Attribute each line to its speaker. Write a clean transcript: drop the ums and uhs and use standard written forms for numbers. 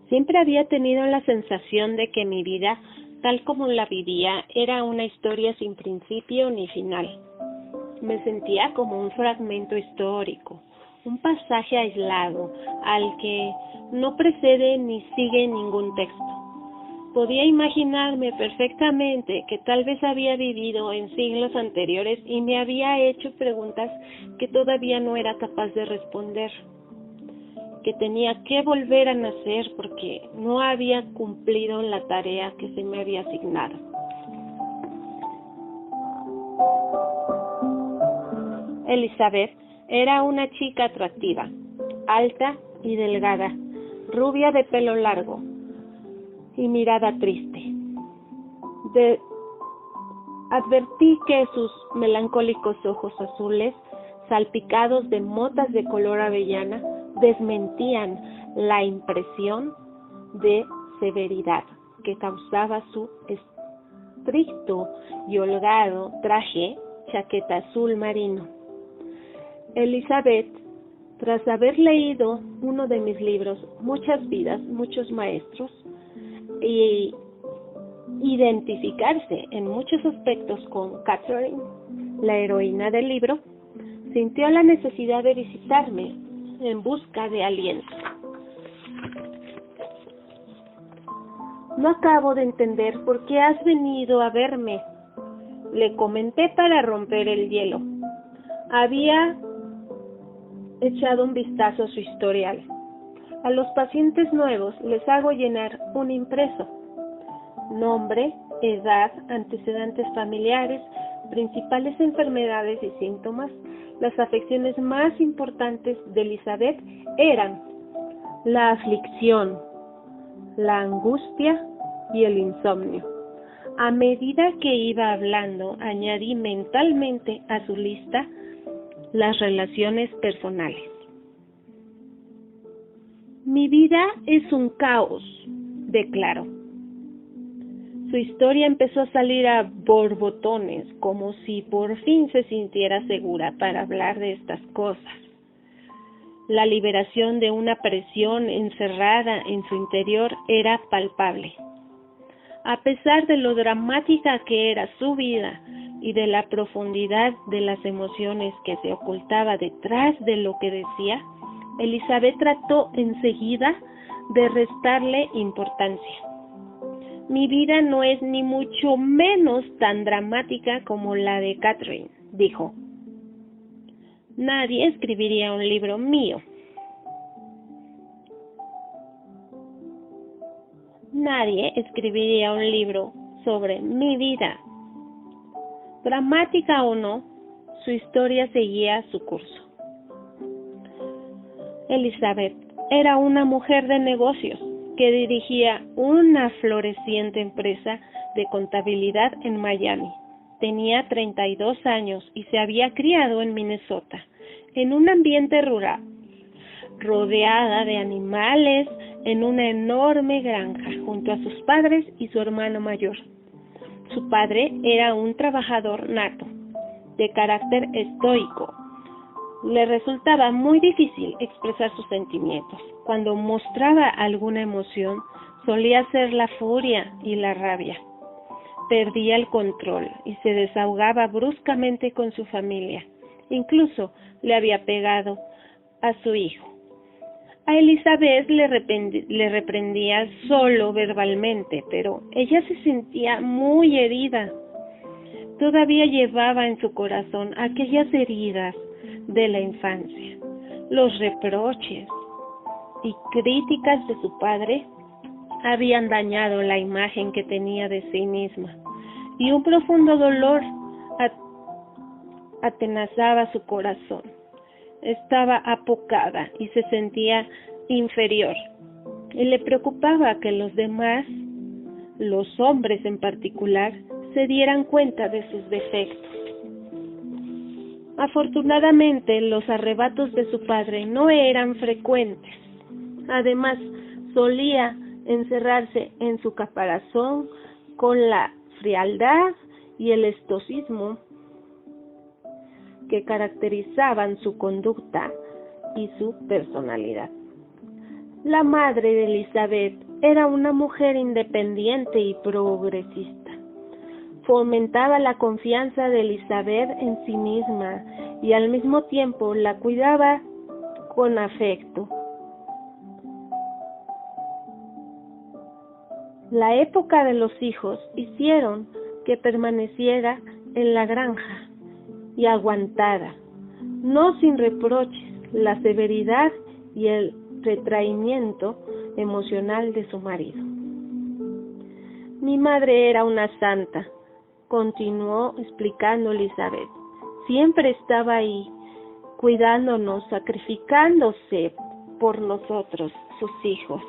Speaker 1: Siempre había tenido la sensación de que mi vida, tal como la vivía, era una historia sin principio ni final. Me sentía como un fragmento histórico, un pasaje aislado, al que no precede ni sigue ningún texto. Podía imaginarme perfectamente que tal vez había vivido en siglos anteriores y me había hecho preguntas que todavía no era capaz de responder, que tenía que volver a nacer porque no había cumplido la tarea que se me había asignado. Elizabeth era una chica atractiva, alta y delgada, rubia de pelo largo y mirada triste. Advertí que sus melancólicos ojos azules, salpicados de motas de color avellana, desmentían la impresión de severidad que causaba su estricto y holgado traje, chaqueta azul marino. Elizabeth, tras haber leído uno de mis libros, Muchas vidas, muchos maestros, y identificarse en muchos aspectos con Catherine, la heroína del libro, sintió la necesidad de visitarme en busca de aliento. No acabo de entender por qué has venido a verme, le comenté para romper el hielo. Había echado un vistazo a su historial. A los pacientes nuevos les hago llenar un impreso: nombre, edad, antecedentes familiares, principales enfermedades y síntomas. Las afecciones más importantes de Elizabeth eran la aflicción, la angustia y el insomnio. A medida que iba hablando, añadí mentalmente a su lista las relaciones personales. Mi vida es un caos, declaró. Su historia empezó a salir a borbotones, como si por fin se sintiera segura para hablar de estas cosas. La liberación de una presión encerrada en su interior era palpable. A pesar de lo dramática que era su vida y de la profundidad de las emociones que se ocultaba detrás de lo que decía, Elizabeth trató enseguida de restarle importancia. Mi vida no es ni mucho menos tan dramática como la de Catherine, dijo. Nadie escribiría un libro mío. Nadie escribiría un libro sobre mi vida. Dramática o no, su historia seguía su curso. Elizabeth era una mujer de negocios que dirigía una floreciente empresa de contabilidad en Miami. Tenía 32 años y se había criado en Minnesota, en un ambiente rural, rodeada de animales, en una enorme granja, junto a sus padres y su hermano mayor. Su padre era un trabajador nato, de carácter estoico. Le resultaba muy difícil expresar sus sentimientos. Cuando mostraba alguna emoción, solía ser la furia y la rabia. Perdía el control y se desahogaba bruscamente con su familia. Incluso le había pegado a su hijo. A Elizabeth le reprendía solo verbalmente, pero ella se sentía muy herida. Todavía llevaba en su corazón aquellas heridas de la infancia. Los reproches y críticas de su padre habían dañado la imagen que tenía de sí misma, y un profundo dolor atenazaba su corazón. Estaba apocada y se sentía inferior, y le preocupaba que los demás, los hombres en particular, se dieran cuenta de sus defectos. Afortunadamente, los arrebatos de su padre no eran frecuentes. Además, solía encerrarse en su caparazón con la frialdad y el estoicismo que caracterizaban su conducta y su personalidad. La madre de Elizabeth era una mujer independiente y progresista. Fomentaba la confianza de Elizabeth en sí misma y al mismo tiempo la cuidaba con afecto. La época de los hijos hicieron que permaneciera en la granja y aguantara, no sin reproches, la severidad y el retraimiento emocional de su marido. Mi madre era una santa, continuó explicando Elizabeth. Siempre estaba ahí, cuidándonos, sacrificándose por nosotros, sus hijos.